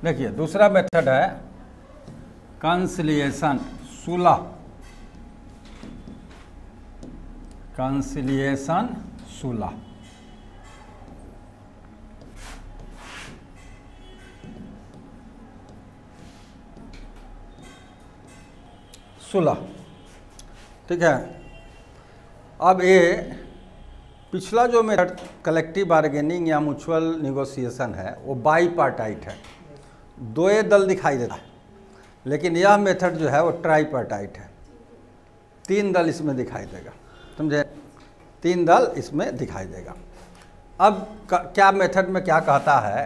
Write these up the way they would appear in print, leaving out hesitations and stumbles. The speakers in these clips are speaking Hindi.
देखिए दूसरा मेथड है कंसिलिएशन, सुलह, कंसिलिएशन सुलह। सुलह, ठीक है। अब ये पिछला जो मेथड कलेक्टिव बार्गेनिंग या म्यूचुअल निगोशिएशन है वो बाईपार्टाइट है, दो दल दिखाई देता है, लेकिन यह मेथड जो है वो ट्राईपार्टाइट है, तीन दल इसमें दिखाई देगा, समझे, तीन दल इसमें दिखाई देगा। अब क्या मेथड में क्या कहता है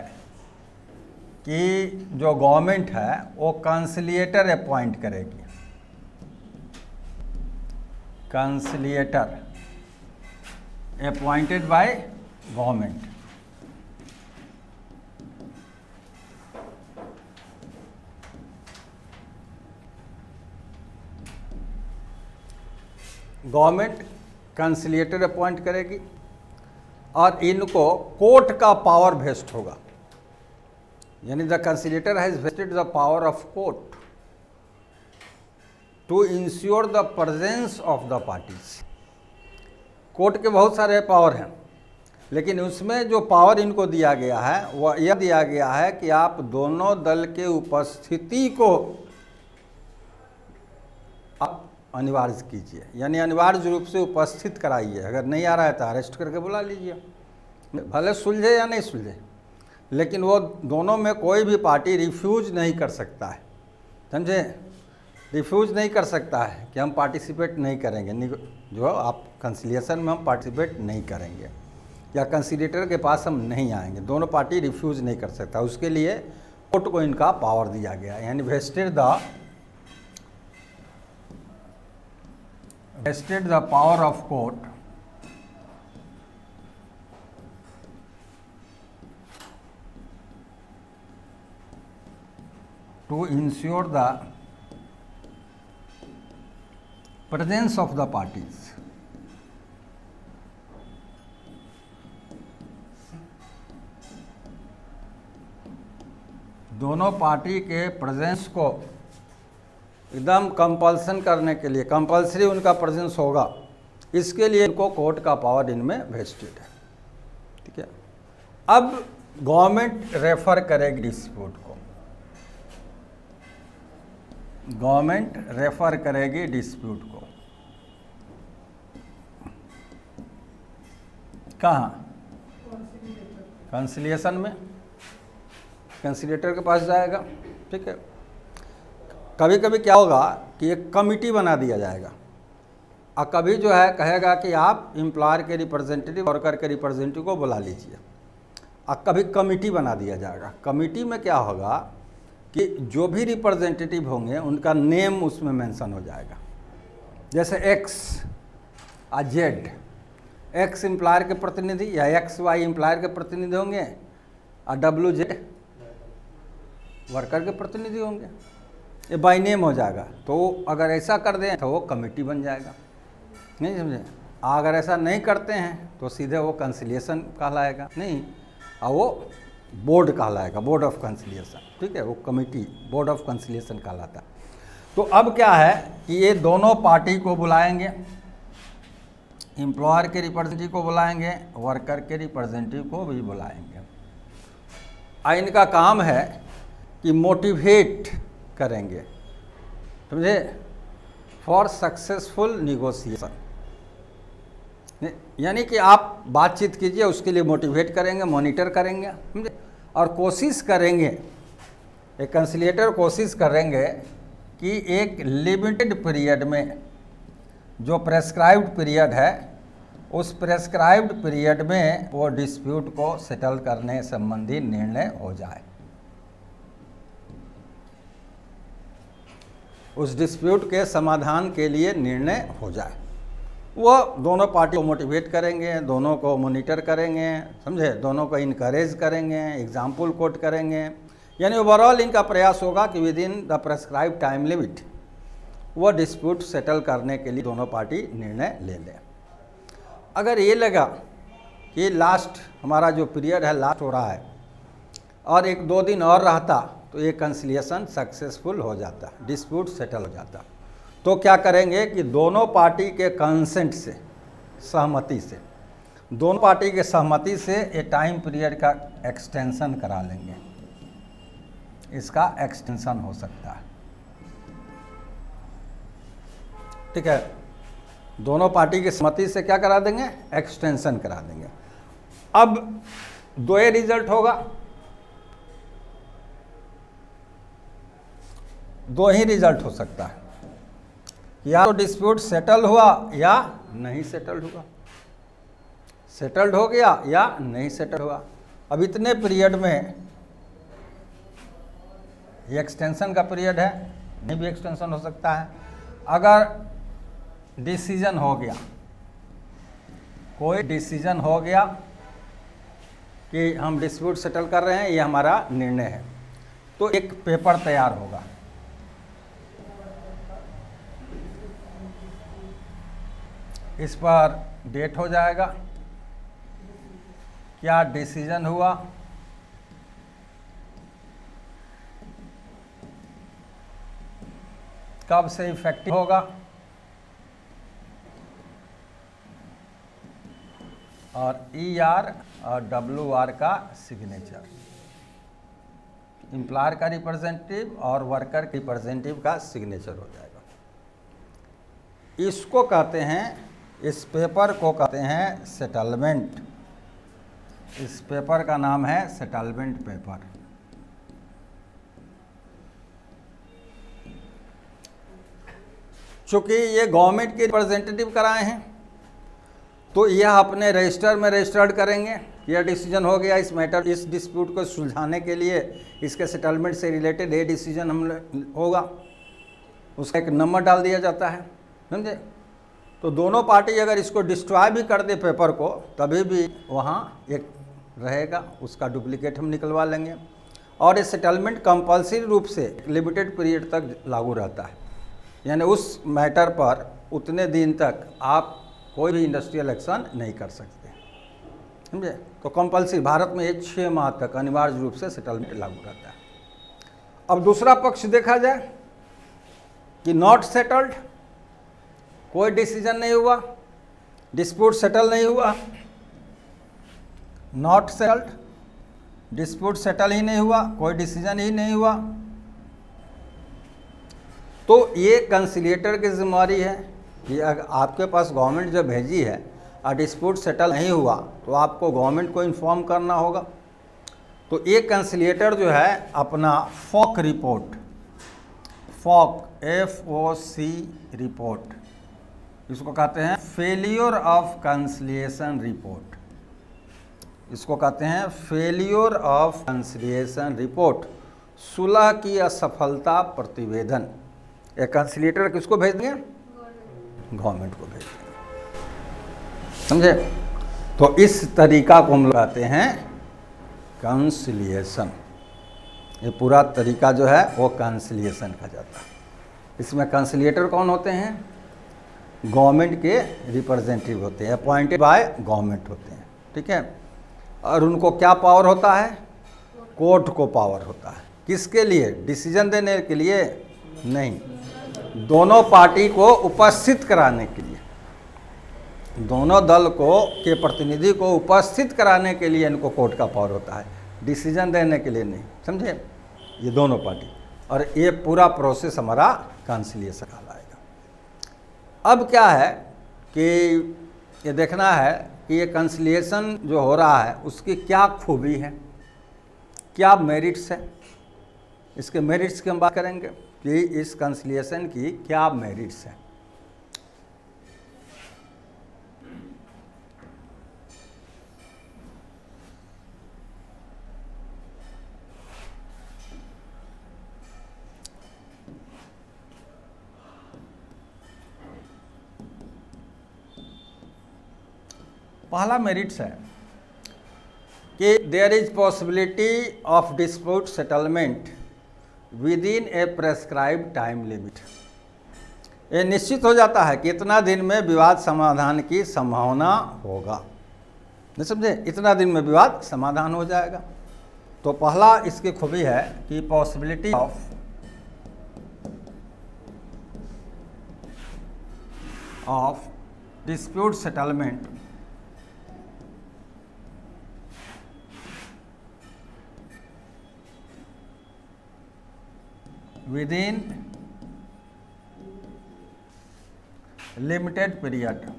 कि जो गवर्नमेंट है वो कंसिलिएटर अपॉइंट करेगी, conciliator appointed by government. Government conciliator appoint करेगी और इनको कोर्ट का पावर वेस्ट होगा, यानी the conciliator has vested the power of court to ensure the presence of the parties. Court के बहुत सारे पावर हैं, लेकिन उसमें जो पावर इनको दिया गया है वह यह दिया गया है कि आप दोनों दल के उपस्थिति को आप अनिवार्य कीजिए, यानी अनिवार्य रूप से उपस्थित कराइए। अगर नहीं आ रहा है तो अरेस्ट करके बुला लीजिए, भले सुलझे या नहीं सुलझे, लेकिन वो दोनों में कोई भी पार्टी रिफ्यूज नहीं कर सकता है, समझे, रिफ्यूज नहीं कर सकता है कि हम पार्टिसिपेट नहीं करेंगे, जो आप कंसिलिएशन में हम पार्टिसिपेट नहीं करेंगे या कंसिलिएटर के पास हम नहीं आएंगे, दोनों पार्टी रिफ्यूज नहीं कर सकता। उसके लिए कोर्ट को इनका पावर दिया गया, यानी vested the power of court to ensure the presence of the parties. दोनों पार्टी के प्रेजेंस को एकदम कंपल्सन करने के लिए, कंपल्सरी उनका प्रेजेंस होगा, इसके लिए इनको कोर्ट का पावर इनमें वेस्टेड है, ठीक है। अब गवर्नमेंट रेफर करेगी डिस्प्यूट को, गवर्नमेंट रेफर करेगी डिस्प्यूट को कहाँ, कंसिलिएशन में, कंसिलिएटर के पास जाएगा, ठीक है। कभी कभी क्या होगा कि एक कमिटी बना दिया जाएगा और कभी जो है कहेगा कि आप एम्प्लॉयर के रिप्रेजेंटेटिव, वर्कर के रिप्रेजेंटेटिव को बुला लीजिए, और कभी कमिटी बना दिया जाएगा। कमिटी में क्या होगा कि जो भी रिप्रेजेंटेटिव होंगे उनका नेम उसमें मेंशन हो जाएगा, जैसे एक्स और जेड, एक्स एम्प्लॉयर के प्रतिनिधि या एक्स वाई एम्प्लॉयर के प्रतिनिधि होंगे और डब्ल्यू जेड वर्कर के प्रतिनिधि होंगे, ये बाय नेम हो जाएगा। तो अगर ऐसा कर दें तो वो कमेटी बन जाएगा, नहीं समझे। अगर ऐसा नहीं करते हैं तो सीधे वो कंसिलिएशन कहलाएगा, नहीं, और वो बोर्ड कहलाएगा, बोर्ड ऑफ कंसिलिएशन, ठीक है, वो कमेटी बोर्ड ऑफ कंसिलिएशन कहलाता है। तो अब क्या है कि ये दोनों पार्टी को बुलाएंगे, एम्प्लॉयर के रिप्रेजेंटेटिव को बुलाएंगे, वर्कर के रिप्रेजेंटेटिव को भी बुलाएंगे। इनका काम है कि मोटिवेट करेंगे, समझे, फॉर सक्सेसफुल निगोशिएशन, यानी कि आप बातचीत कीजिए, उसके लिए मोटिवेट करेंगे, मॉनिटर करेंगे, समझे, और कोशिश करेंगे, एक कंसिलिएटर कोशिश करेंगे कि एक लिमिटेड पीरियड में, जो प्रेस्क्राइब्ड पीरियड है, उस प्रेस्क्राइब्ड पीरियड में वो डिस्प्यूट को सेटल करने संबंधी निर्णय हो जाए, उस डिस्प्यूट के समाधान के लिए निर्णय हो जाए। वो दोनों पार्टी को मोटिवेट करेंगे, दोनों को मॉनिटर करेंगे, समझे, दोनों को इनकरेज करेंगे, एग्जाम्पल कोट करेंगे, यानी ओवरऑल इनका प्रयास होगा कि with in the prescribe time limit वो डिस्प्यूट सेटल करने के लिए दोनों पार्टी निर्णय ले लें। अगर ये लगा कि लास्ट हमारा जो पीरियड है लास्ट हो रहा है और एक दो दिन और रहता तो ये कंसिलिएशन सक्सेसफुल हो जाता, डिस्प्यूट सेटल हो जाता। तो क्या करेंगे कि दोनों पार्टी के कंसेंट से, सहमति से, दोनों पार्टी के सहमति से ये टाइम पीरियड का एक्सटेंशन करा लेंगे, इसका एक्सटेंशन हो सकता है। ठीक है, दोनों पार्टी की सहमति से क्या करा देंगे, एक्सटेंशन करा देंगे। अब दो ही रिजल्ट होगा, दो ही रिजल्ट हो सकता है, या तो डिस्प्यूट सेटल हुआ या नहीं सेटल हुआ, सेटल्ड हो गया या नहीं सेटल हुआ। अब इतने पीरियड में ये एक्सटेंशन का पीरियड है, नहीं भी एक्सटेंशन हो सकता है। अगर डिसीजन हो गया, कोई डिसीजन हो गया कि हम डिस्प्यूट सेटल कर रहे हैं, ये हमारा निर्णय है, तो एक पेपर तैयार होगा। इस पर डेट हो जाएगा, क्या डिसीजन हुआ, कब से इफेक्टिव होगा, और ER और WR का सिग्नेचर, एम्प्लॉयर का रिप्रेजेंटेटिव और वर्कर के रिप्रेजेंटेटिव का सिग्नेचर हो जाएगा। इसको कहते हैं, इस पेपर को कहते हैं सेटलमेंट। इस पेपर का नाम है सेटलमेंट पेपर। चूंकि ये गवर्नमेंट के रिप्रेजेंटेटिव कराए हैं, तो यह अपने रजिस्टर में रजिस्टर्ड करेंगे, यह डिसीजन हो गया इस मैटर, इस डिस्प्यूट को सुलझाने के लिए इसके सेटलमेंट से रिलेटेड ये डिसीजन हम होगा, उसका एक नंबर डाल दिया जाता है, समझे। तो दोनों पार्टी अगर इसको डिस्ट्रॉय भी कर दे पेपर को, तभी भी वहाँ एक रहेगा, उसका डुप्लीकेट हम निकलवा लेंगे। और ये सेटलमेंट कंपल्सरी रूप से लिमिटेड पीरियड तक लागू रहता है, यानी उस मैटर पर उतने दिन तक आप कोई भी इंडस्ट्रियल एक्शन नहीं कर सकते, समझे। तो कंपल्सरी भारत में ये 6 माह तक अनिवार्य रूप से सेटलमेंट लागू रहता है। अब दूसरा पक्ष देखा जाए कि नॉट सेटल्ड, कोई डिसीजन नहीं हुआ, डिस्प्यूट सेटल नहीं हुआ, नॉट सेटल्ड, डिस्प्यूट सेटल ही नहीं हुआ, कोई डिसीजन ही नहीं हुआ, तो ये कंसिलिएटर की जिम्मेदारी है कि अगर आपके पास गवर्नमेंट जो भेजी है और डिस्प्यूट सेटल नहीं हुआ, तो आपको गवर्नमेंट को इन्फॉर्म करना होगा। तो ये कंसिलिएटर जो है अपना फॉक रिपोर्ट, फॉक FOC रिपोर्ट, इसको कहते हैं फेलियर ऑफ कंसिलिएशन रिपोर्ट, इसको कहते हैं फेलियर ऑफ कंसिलिएशन रिपोर्ट, सुलह की असफलता प्रतिवेदन। ये कंसिलिएटर किसको भेज देंगे, गवर्नमेंट को भेज देंगे, समझे। तो इस तरीका को हम कहते हैं कंसिलिएशन। ये पूरा तरीका जो है वो कंसिलिएशन कहा जाता है। इसमें कंसिलिएटर कौन होते हैं, गवर्नमेंट के रिप्रेजेंटेटिव होते हैं, अपॉइंटेड बाय गवर्नमेंट होते हैं, ठीक है। और उनको क्या पावर होता है, कोर्ट को पावर होता है, किसके लिए, डिसीजन देने के लिए नहीं, दोनों पार्टी को उपस्थित कराने के लिए, दोनों दल को के प्रतिनिधि को उपस्थित कराने के लिए इनको कोर्ट का पावर होता है, डिसीजन देने के लिए नहीं, समझे। ये दोनों पार्टी, और ये पूरा प्रोसेस हमारा कंसिलिएशन कहलाएगा। अब क्या है कि ये देखना है कि ये कंसिलिएशन जो हो रहा है उसकी क्या खूबी है, क्या मेरिट्स है। इसके मेरिट्स की हम बात करेंगे कि इस कंसिलिएशन की क्या मेरिट्स है। पहला मेरिट्स है कि there is possibility of dispute settlement within a prescribe time limit. ये निश्चित हो जाता है कि इतना दिन में विवाद समाधान की संभावना होगा, नहीं समझे, इतना दिन में विवाद समाधान हो जाएगा। तो पहला इसकी खूबी है कि possibility of dispute settlement within limited period.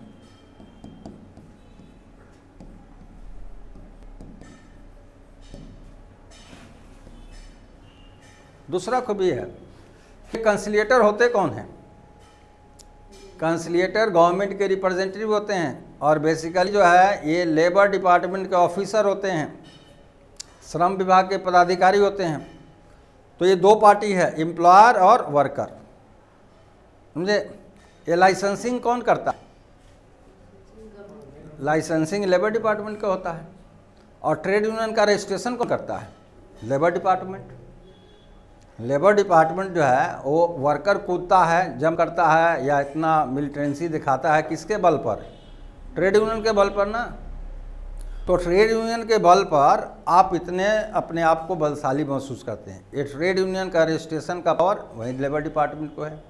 दूसरा खूबी है कि कंसिलिएटर होते कौन हैं? कंसिलिएटर गवर्नमेंट के रिप्रेजेंटेटिव होते हैं और बेसिकली जो है ये लेबर डिपार्टमेंट के ऑफिसर होते हैं, श्रम विभाग के पदाधिकारी होते हैं। तो ये दो पार्टी है, एम्प्लॉयर और वर्कर, समझे। ये लाइसेंसिंग कौन करता है? लाइसेंसिंग लेबर डिपार्टमेंट का होता है। और ट्रेड यूनियन का रजिस्ट्रेशन कौन करता है? Labour department. लेबर डिपार्टमेंट जो है वो वर्कर कूदता है, जम करता है या इतना मिलिटेंसी दिखाता है, किसके बल पर? ट्रेड यूनियन के बल पर ना। तो ट्रेड यूनियन के बल पर आप इतने अपने आप को बलशाली महसूस करते हैं। ये ट्रेड यूनियन का रजिस्ट्रेशन का पावर वही लेबर डिपार्टमेंट को है।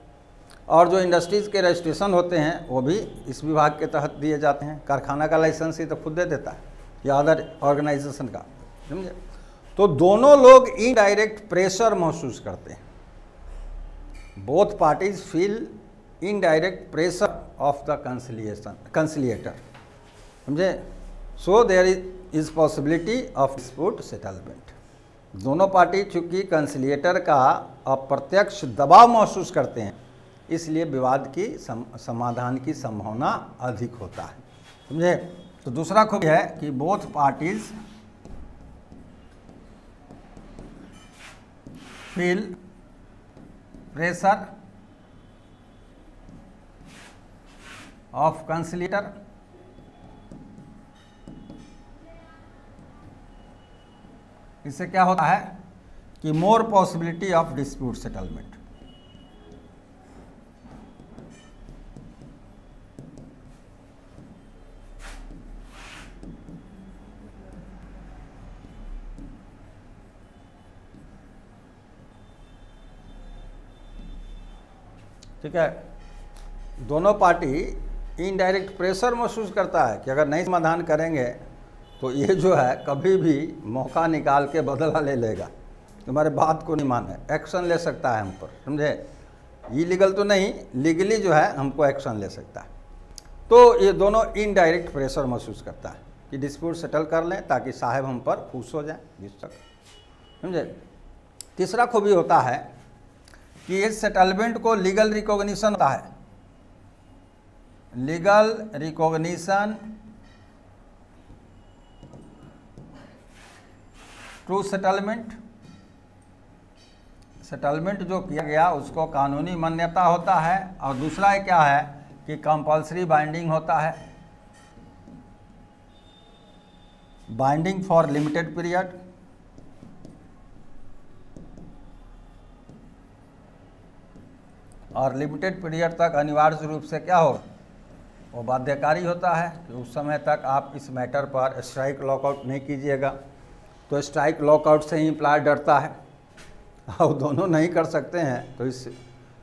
और जो इंडस्ट्रीज़ के रजिस्ट्रेशन होते हैं वो भी इस विभाग के तहत दिए जाते हैं। कारखाना का लाइसेंस ही तो खुद दे देता है या अदर ऑर्गेनाइजेशन का, समझे। तो दोनों लोग इनडायरेक्ट प्रेशर महसूस करते हैं। Both parties feel indirect pressure of the conciliator, समझे। So there is possibility of dispute settlement. दोनों पार्टी चूंकि कंसिलिएटर का अप्रत्यक्ष दबाव महसूस करते हैं, इसलिए विवाद की समाधान की संभावना अधिक होता है, समझे। तो दूसरा खूबी है कि both parties feel pressure of conciliator इससे क्या होता है कि more possibility of dispute settlement. ठीक है, दोनों पार्टी इनडायरेक्ट प्रेशर महसूस करता है कि अगर नहीं समाधान करेंगे तो ये जो है कभी भी मौका निकाल के बदला ले लेगा, तुम्हारे बात को नहीं माने, एक्शन ले सकता है हम पर, समझे। इलीगल तो नहीं, लीगली जो है हमको एक्शन ले सकता है। तो ये दोनों इनडायरेक्ट प्रेशर महसूस करता है कि डिस्प्यूट सेटल कर लें ताकि साहब हम पर खुश हो जाएं जिस तक, समझे। तीसरा खूबी होता है कि इस सेटलमेंट को लीगल रिकॉग्निशन होता है। Legal recognition true settlement. Settlement जो किया गया उसको कानूनी मान्यता होता है। और दूसरा क्या है कि कंपल्सरी बाइंडिंग होता है, बाइंडिंग फॉर लिमिटेड पीरियड। और लिमिटेड पीरियड तक अनिवार्य रूप से क्या होगा, वो बाध्यकारी होता है कि उस समय तक आप इस मैटर पर स्ट्राइक लॉकआउट नहीं कीजिएगा। तो स्ट्राइक लॉकआउट से ही एम्प्लॉयर डरता है और दोनों नहीं कर सकते हैं तो इस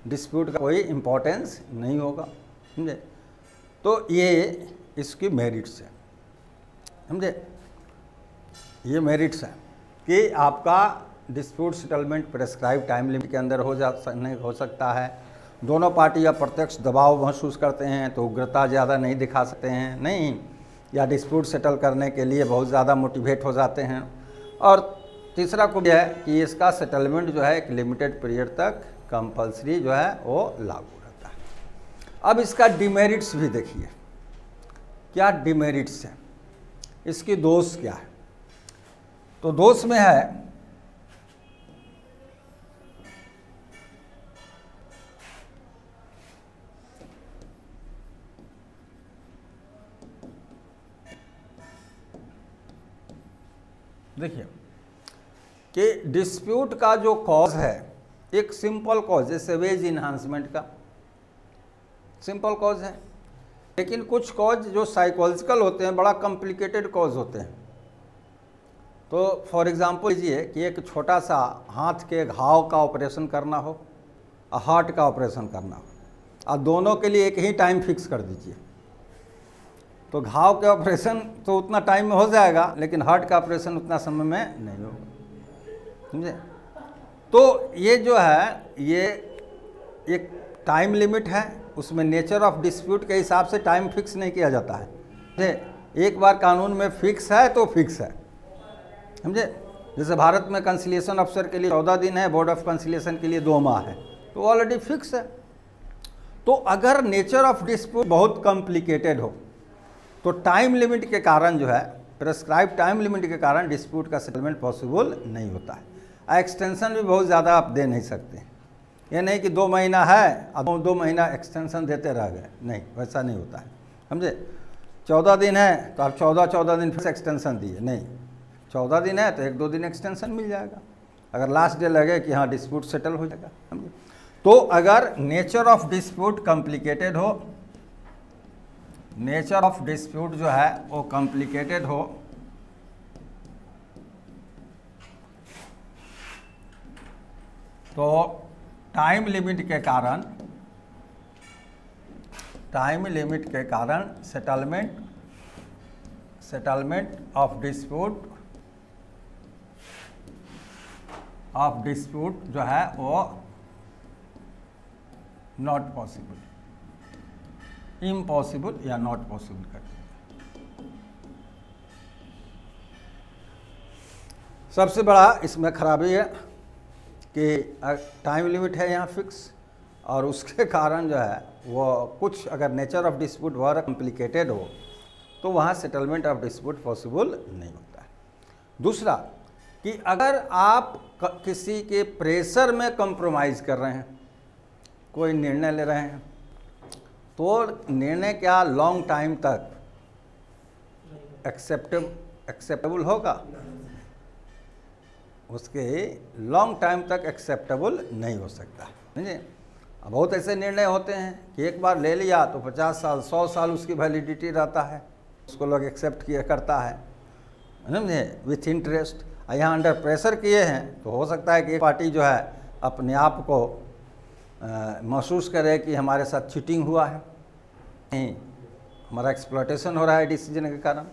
डिस्प्यूट का कोई इम्पोर्टेंस नहीं होगा, समझे। तो ये इसकी मेरिट्स है, समझे। ये मेरिट्स हैं कि आपका dispute settlement prescribe time limit के अंदर हो सकता है। दोनों पार्टी अप्रत्यक्ष दबाव महसूस करते हैं तो उग्रता ज़्यादा नहीं दिखा सकते हैं, नहीं, या डिस्प्यूट सेटल करने के लिए बहुत ज़्यादा मोटिवेट हो जाते हैं। और तीसरा को यह है कि इसका सेटलमेंट जो है एक लिमिटेड पीरियड तक कंपल्सरी जो है वो लागू रहता है। अब इसका डिमेरिट्स भी देखिए, क्या डिमेरिट्स हैं, इसकी दोष क्या है। तो दोष में है देखिए कि डिस्प्यूट का जो कॉज है एक सिंपल कॉज, जैसे वेज इन्हांसमेंट का सिंपल कॉज है, लेकिन कुछ कॉज जो साइकोलॉजिकल होते हैं बड़ा कॉम्प्लिकेटेड कॉज होते हैं। तो फॉर एग्ज़ाम्पल लीजिए कि एक छोटा सा हाथ के घाव का ऑपरेशन करना हो और हार्ट का ऑपरेशन करना हो, और दोनों के लिए एक ही टाइम फिक्स कर दीजिए। तो घाव के ऑपरेशन तो उतना टाइम में हो जाएगा, लेकिन हार्ट का ऑपरेशन उतना समय में नहीं होगा, समझे। तो ये जो है ये एक टाइम लिमिट है, उसमें नेचर ऑफ डिस्प्यूट के हिसाब से टाइम फिक्स नहीं किया जाता है। एक बार कानून में फिक्स है तो फिक्स है, समझे। जैसे भारत में कंसिलिएशन अफसर के लिए 14 दिन है, बोर्ड ऑफ कंसिलिएशन के लिए 2 माह है, तो ऑलरेडी फिक्स है। तो अगर नेचर ऑफ डिस्प्यूट बहुत कॉम्प्लिकेटेड हो तो टाइम लिमिट के कारण जो है, प्रेस्क्राइब टाइम लिमिट के कारण डिस्प्यूट का सेटलमेंट पॉसिबल नहीं होता है। एक्सटेंशन भी बहुत ज़्यादा आप दे नहीं सकते। ये नहीं कि 2 महीना है अब 2 महीना एक्सटेंशन देते रह गए, नहीं, वैसा नहीं होता है, समझे। 14 दिन है तो आप 14 दिन फिर एक्सटेंशन दिए, नहीं, 14 दिन है तो 1-2 दिन एक्सटेंशन मिल जाएगा, अगर लास्ट डे लगे कि हाँ डिस्प्यूट सेटल हो जाएगा, समझे। तो अगर नेचर ऑफ डिस्प्यूट कॉम्प्लिकेटेड हो, नेचर ऑफ डिस्प्यूट जो है वो कॉम्प्लिकेटेड हो, तो टाइम लिमिट के कारण सेटलमेंट ऑफ डिस्प्यूट जो है वो नॉट पॉसिबल, इम्पॉसिबल या नॉट पॉसिबल करते हैं। सबसे बड़ा इसमें खराबी है कि टाइम लिमिट है यहाँ फिक्स, और उसके कारण जो है वो कुछ अगर नेचर ऑफ डिस्प्यूट बहुत कॉम्प्लिकेटेड हो तो वहाँ सेटलमेंट ऑफ डिस्प्यूट पॉसिबल नहीं होता है। दूसरा कि अगर आप किसी के प्रेशर में कंप्रोमाइज़ कर रहे हैं, कोई निर्णय ले रहे हैं, तो निर्णय क्या लॉन्ग टाइम तक एक्सेप्टेबल होगा, उसके लॉन्ग टाइम तक एक्सेप्टेबल नहीं हो सकता, समझे। बहुत ऐसे निर्णय होते हैं कि एक बार ले लिया तो 50 साल 100 साल उसकी वैलिडिटी रहता है, उसको लोग एक्सेप्ट किया करता है, समझे, विथ इंटरेस्ट। यहाँ अंडर प्रेशर किए हैं तो हो सकता है कि एक पार्टी जो है अपने आप को महसूस करे कि हमारे साथ चीटिंग हुआ है, नहीं, हमारा एक्सप्लॉयटेशन हो रहा है डिसीजन के कारण,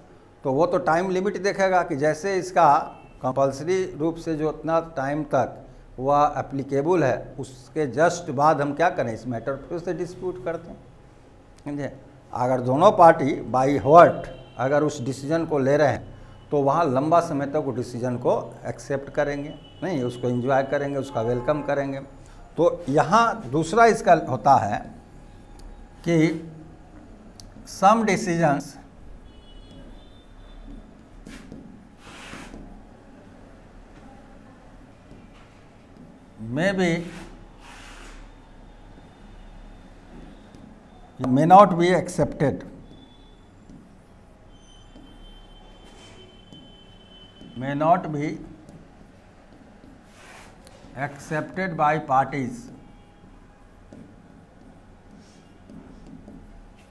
तो वो तो टाइम लिमिट देखेगा कि जैसे इसका कंपल्सरी रूप से जो उतना टाइम तक वह एप्लीकेबल है, उसके जस्ट बाद हम क्या करें, इस मैटर पर से डिस्प्यूट करते हैं, समझे। अगर दोनों पार्टी बाई हार्ट अगर उस डिसीजन को ले रहे हैं तो वहाँ लंबा समय तक वो डिसीजन को एक्सेप्ट करेंगे, नहीं, उसको एंजॉय करेंगे, उसका वेलकम करेंगे। तो यहाँ दूसरा इसका होता है कि सम decisions may not be accepted, by parties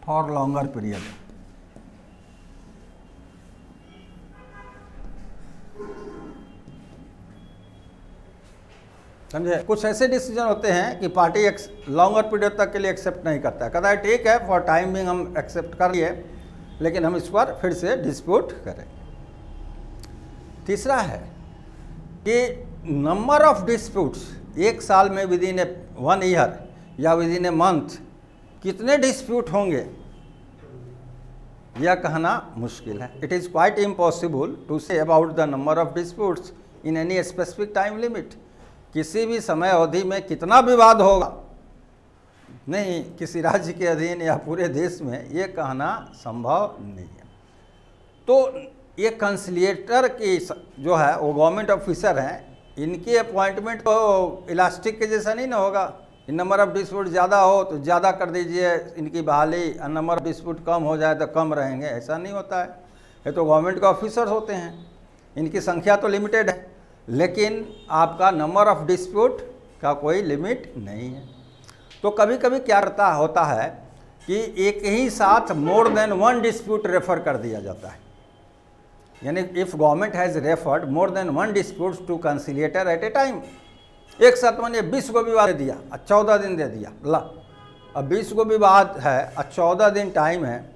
for longer period. समझे। कुछ ऐसे डिसीजन होते हैं कि पार्टी लॉन्गर पीरियड तक के लिए एक्सेप्ट नहीं करता है, कहता है ठीक है फॉर टाइम बिंग हम एक्सेप्ट कर लिए, लेकिन हम इस पर फिर से डिस्प्यूट करें। तीसरा है कि नंबर ऑफ डिस्प्यूट्स, एक साल में विद इन 1 ईयर या विद इन ए मंथ कितने डिस्प्यूट होंगे यह कहना मुश्किल है। It is quite impossible to say about the number of disputes in any specific time limit. किसी भी समय अवधि में कितना विवाद होगा, नहीं, किसी राज्य के अधीन या पूरे देश में ये कहना संभव नहीं है। तो ये कंसिलिएटर की जो है वो गवर्नमेंट ऑफिसर हैं, इनकी अपॉइंटमेंट तो इलास्टिक के जैसा नहीं ना होगा, नंबर ऑफ डिस्प्यूट ज़्यादा हो तो ज़्यादा कर दीजिए इनकी बहाली, नंबर ऑफ डिस्प्यूट कम हो जाए तो कम रहेंगे, ऐसा नहीं होता है। ये तो गवर्नमेंट के ऑफिसर्स होते हैं, इनकी संख्या तो लिमिटेड है, लेकिन आपका नंबर ऑफ डिस्प्यूट का कोई लिमिट नहीं है। तो कभी कभी क्या होता है कि एक ही साथ मोर देन 1 डिस्प्यूट रेफर कर दिया जाता है। यानी if government has referred more than one disputes to conciliator at a time, एक साथ मैंने 20 को विवाद दे दिया और 14 दिन दे दिया ला, अब 20 को विवाद है और 14 दिन टाइम है,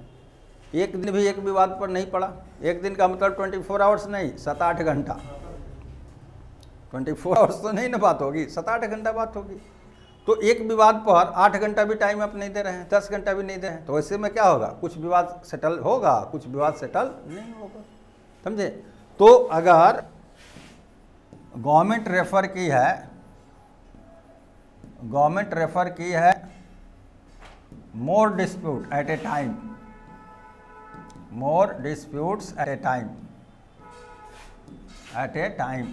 एक दिन भी एक विवाद पर नहीं पड़ा। एक दिन का मतलब 24 आवर्स नहीं, 7-8 घंटा, 24 आवर्स तो नहीं ना बात होगी, 7-8 घंटा बात होगी। तो एक विवाद पर 8 घंटा भी टाइम आप नहीं दे रहे हैं, 10 घंटा भी नहीं दे रहे हैं, तो ऐसे में क्या होगा, कुछ विवाद सेटल होगा, कुछ विवाद सेटल नहीं होगा, समझे। तो अगर गवर्नमेंट रेफर की है more dispute at a time, more disputes at a time,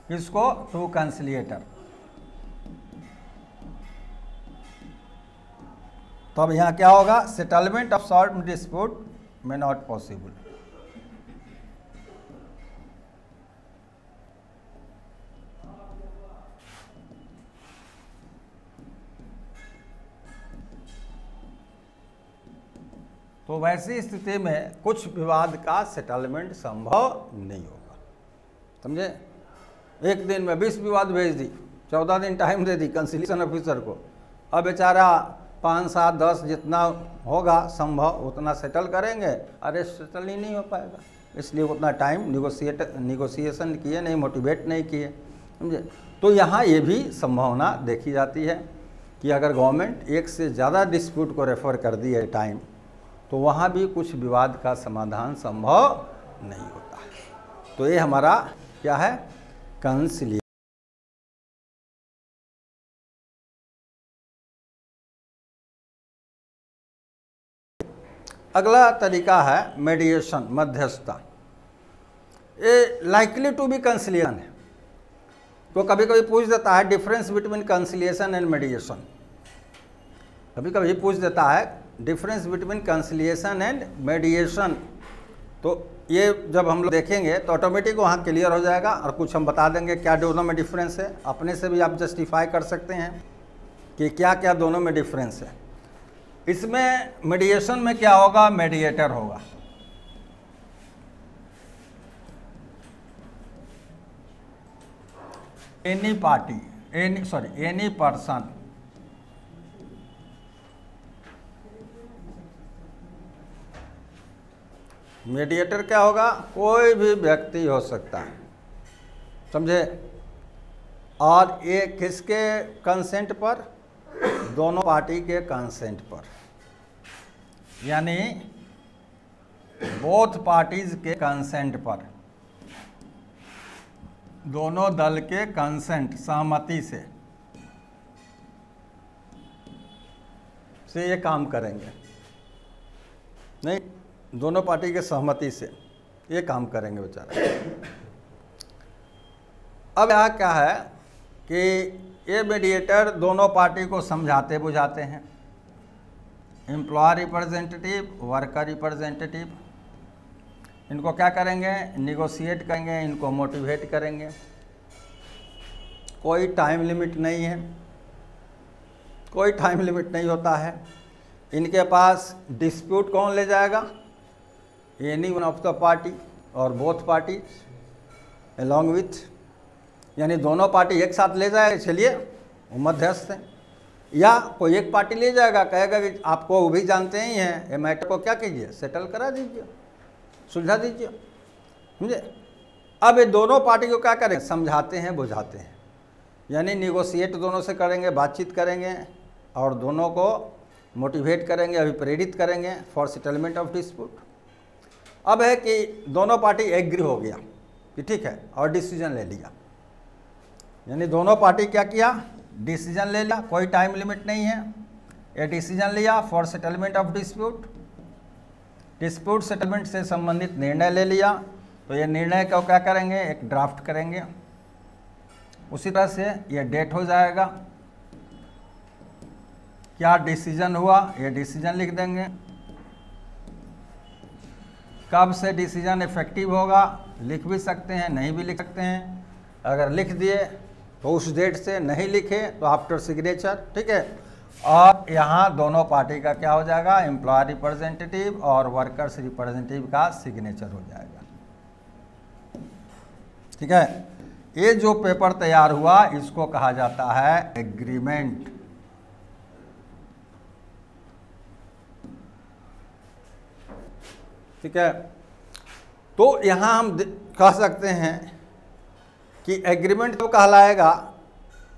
किसको, टू कंसिलिएटर, तो अब यहाँ क्या होगा, सेटलमेंट ऑफ शॉर्ट डिस्प्यूट में नॉट पॉसिबल। तो वैसी स्थिति में कुछ विवाद का सेटलमेंट संभव नहीं होगा, समझे। एक दिन में 20 विवाद भेज दी, 14 दिन टाइम दे दी कंसिलिएशन ऑफिसर को, अब बेचारा 5, 7, 10 जितना होगा संभव उतना सेटल करेंगे, अरे सेटल ही नहीं हो पाएगा, इसलिए उतना टाइम निगोसिएशन किए नहीं, मोटिवेट नहीं किए, समझे। तो यहाँ ये भी संभावना देखी जाती है कि अगर गवर्नमेंट एक से ज़्यादा डिस्प्यूट को रेफ़र कर दी है टाइम, तो वहाँ भी कुछ विवाद का समाधान संभव नहीं होता है। तो ये हमारा क्या है, कंसिलिएशन। अगला तरीका है मेडिएशन, मध्यस्थता। ये लाइकली टू बी कंसिलिएशन है, तो कभी कभी पूछ देता है डिफरेंस बिटवीन कंसिलिएशन एंड मेडिएशन, कभी कभी पूछ देता है डिफरेंस बिटवीन कंसिलिएशन एंड मेडिएशन। तो ये जब हम लोग देखेंगे तो ऑटोमेटिक वहाँ क्लियर हो जाएगा, और कुछ हम बता देंगे क्या दोनों में डिफरेंस है, अपने से भी आप जस्टिफाई कर सकते हैं कि क्या क्या दोनों में डिफरेंस है। इसमें मीडिएशन में क्या होगा, मीडिएटर होगा, any party, any person, mediator क्या होगा, कोई भी व्यक्ति हो सकता है, समझे। और ये किसके कंसेंट पर, दोनों पार्टी के कंसेंट पर, यानी बोथ पार्टीज के कंसेंट पर, दोनों दल के कंसेंट, सहमति से ये काम करेंगे, नहीं, दोनों पार्टी के सहमति से ये काम करेंगे बेचारा। अब यहाँ क्या है कि ये मीडिएटर दोनों पार्टी को समझाते बुझाते हैं, एम्प्लॉयर रिप्रेजेंटेटिव, वर्कर रिप्रेजेंटेटिव, इनको क्या करेंगे, निगोशिएट करेंगे, इनको मोटिवेट करेंगे। कोई टाइम लिमिट नहीं है, कोई टाइम लिमिट नहीं होता है। इनके पास डिस्प्यूट कौन ले जाएगा, any one of the party और बोथ पार्टी अलॉन्ग विथ, यानी दोनों पार्टी एक साथ ले जाएगा, चलिए वो मध्यस्थ हैं, या कोई एक पार्टी ले जाएगा, कहेगा कि आपको वो भी जानते ही हैं, ये मैटर को क्या कीजिए, सेटल करा दीजिए, सुलझा दीजिए, समझे। अब ये दोनों पार्टी को क्या करेंगे, समझाते हैं बुझाते हैं, यानी निगोशिएट दोनों से करेंगे, बातचीत करेंगे और दोनों को मोटिवेट करेंगे, अभिप्रेरित करेंगे फॉर सेटलमेंट ऑफ डिस्प्यूट। अब है कि दोनों पार्टी एग्री हो गया कि ठीक है और डिसीजन ले लिया, यानी दोनों पार्टी क्या किया, डिसीजन ले लिया, कोई टाइम लिमिट नहीं है, ये डिसीजन लिया for settlement of dispute, dispute settlement से संबंधित निर्णय ले लिया। तो ये निर्णय को क्या करेंगे, एक ड्राफ्ट करेंगे, उसी तरह से ये डेट हो जाएगा, क्या डिसीजन हुआ ये डिसीजन लिख देंगे, कब से डिसीजन इफेक्टिव होगा लिख भी सकते हैं, नहीं भी लिख सकते हैं, अगर लिख दिए तो उस डेट से, नहीं लिखे तो आफ्टर सिग्नेचर, ठीक है। और यहाँ दोनों पार्टी का क्या हो जाएगा, एम्प्लॉयर रिप्रेजेंटेटिव और वर्कर्स रिप्रेजेंटेटिव का सिग्नेचर हो जाएगा। ठीक है, ये जो पेपर तैयार हुआ इसको कहा जाता है एग्रीमेंट। ठीक है, तो यहाँ हम कह सकते हैं कि एग्रीमेंट तो कहलाएगा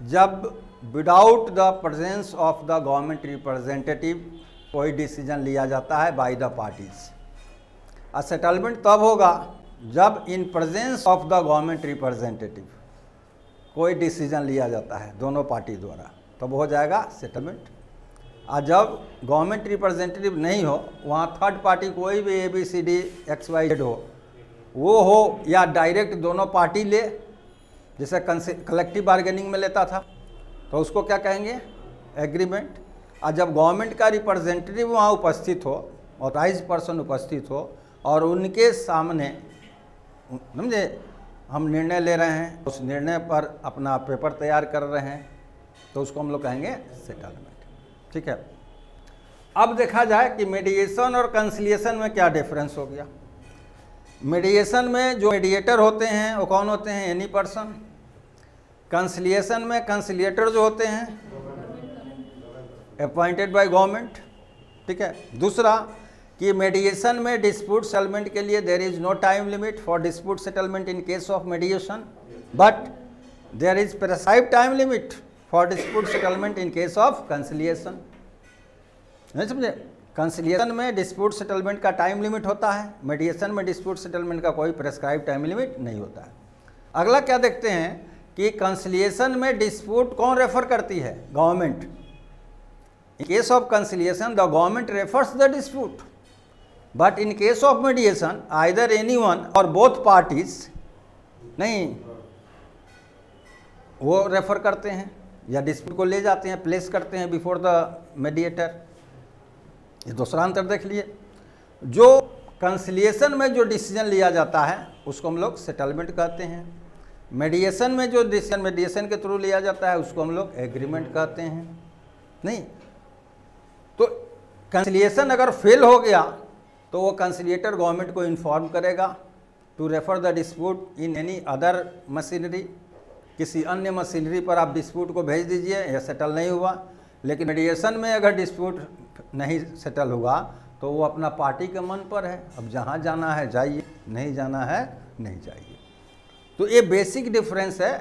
जब without the presence of the government representative कोई डिसीजन लिया जाता है बाय द पार्टीज। और सेटलमेंट तब होगा जब in presence of the government representative कोई डिसीजन लिया जाता है दोनों पार्टी द्वारा, तब हो जाएगा सेटलमेंट। और जब गवर्नमेंट रिप्रेजेंटेटिव नहीं हो, वहाँ थर्ड पार्टी कोई भी ABCD XYZ वो हो या डायरेक्ट दोनों पार्टी ले, जैसे कलेक्टिव बार्गेनिंग में लेता था, तो उसको क्या कहेंगे, एग्रीमेंट। और जब गवर्नमेंट का रिप्रेजेंटेटिव वहाँ उपस्थित हो, ऑथराइज पर्सन उपस्थित हो और उनके सामने समझे हम निर्णय ले रहे हैं, उस निर्णय पर अपना पेपर तैयार कर रहे हैं, तो उसको हम लोग कहेंगे सेटलमेंट। ठीक है, अब देखा जाए कि मीडिएशन और कंसिलिएशन में क्या डिफरेंस हो गया। मीडिएशन में जो मीडिएटर होते हैं वो कौन होते हैं, एनी पर्सन। कंसिलिएशन में कंसिलिएटर जो होते हैं अपॉइंटेड बाय गवर्नमेंट। ठीक है, दूसरा कि मीडिएशन में डिस्प्यूट सेटलमेंट के लिए there is no time limit for dispute settlement in case of mediation, but there is prescribed time limit for dispute settlement in case of conciliation. नहीं समझे, कंसिलिएशन में डिस्प्यूट सेटलमेंट का टाइम लिमिट होता है, मीडिएशन में डिस्प्यूट सेटलमेंट का कोई प्रिस्क्राइब्ड टाइम लिमिट नहीं होता है। अगला क्या देखते हैं कि कंसिलिएशन में डिस्प्यूट कौन रेफर करती है, government. In case of conciliation the government refers the dispute, but in case of mediation either anyone और बोथ पार्टीज नहीं वो रेफर करते हैं या डिस्प्यूट को ले जाते हैं, प्लेस करते हैं बिफोर द मीडिएटर। ये दूसरा अंतर देख लिए। जो कंसिलिएशन में जो डिसीजन लिया जाता है उसको हम लोग सेटलमेंट कहते हैं। मीडिएशन में जो डिसीजन मीडिएशन के थ्रू लिया जाता है उसको हम लोग एग्रीमेंट कहते हैं। नहीं तो कंसिलिएशन अगर फेल हो गया तो वो कंसिलिएटर गवर्नमेंट को इन्फॉर्म करेगा to refer the dispute in any other machinery. किसी अन्य मशीनरी पर आप डिस्प्यूट को भेज दीजिए, यह सेटल नहीं हुआ। लेकिन मीडिएशन में अगर डिस्प्यूट नहीं सेटल हुआ तो वो अपना पार्टी के मन पर है, अब जहाँ जाना है जाइए, नहीं जाना है नहीं जाइए। तो ये बेसिक डिफरेंस है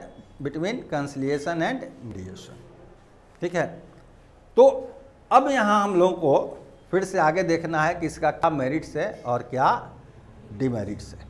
बिटवीन कंसिलिएशन एंड मीडिएशन। ठीक है, तो अब यहाँ हम लोगों को फिर से आगे देखना है कि इसका क्या मेरिट्स है और क्या डिमेरिट्स है।